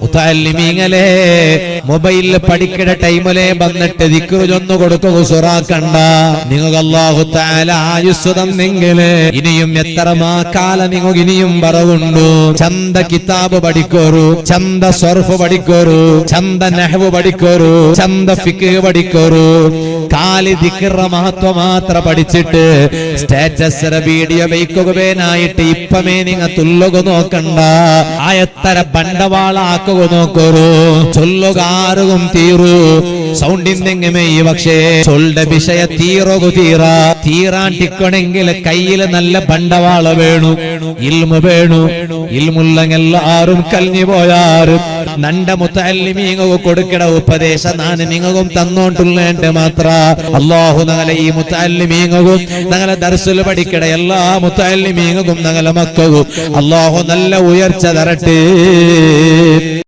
മുതഅല്ലിമീങ്ങളെ മൊബൈലിൽ പഠിക്കുന്ന ടൈമിലെ വന്നിട്ട് ദിക്ർ ചൊന്നു കൊടുക്കുക സുറാക്കണ്ട. നിങ്ങൾക്ക് അല്ലാഹു തആല ആയുസ് തന്നെങ്കിൽ ഇനിയും എത്ര കാലം നിങ്ങൾക്ക് ഇനിയും പറവുണ്ടു. ചന്ത കിതാബ് പഠിക്കോറു, ചന്ത സർഫ് പഠിക്കോറു, ചന്ത നഹ്വ് പഠിക്കോറു, ചന്ത ഫിഖ് പഠിക്കോറു. കാലി ദിക്ർ മഹത്വം മാത്രം പഠിച്ചിട്ട് സ്റ്റാറ്റസ് വീഡിയോ വയ്ക്കുകയായിട്ട് ഇപ്പമേ നിങ്ങ തുല്ലുക നോക്കണ്ട. ആ എത്ര ബണ്ടവാളാക്കുക നോക്കൂ. ചൊല്ലുക ആറും തീറു സൗണ്ടിന്തെങ്ങമേ പക്ഷേ ചൊല്ലുടെ വിഷയ തീറുകു തീറാൻ ടിക്കണമെങ്കിൽ കയ്യിൽ നല്ല ബണ്ടവാള വേണു, ഇൽമു വേണു. ഇൽമുള്ളെല്ലാരും കലിഞ്ഞു പോയാറും നണ്ട മുതഅല്ലിമീങ്ങ കൊടുക്കട ഉപദേശം നാന് നിങ്ങൾക്കും തന്നോണ്ടുള്ളേണ്ട മാത്ര. അല്ലാഹു ഞങ്ങളെ ഈ മുതഅല്ലിമീങ്ങും ഞങ്ങളെ ദർസുൽ പഠിക്കട എല്ലാ മുതഅല്ലിമീങ്ങും ഞങ്ങളെ മക്കൾക്കും അല്ലാഹു നല്ല ഉയർച്ച തരട്ടെ.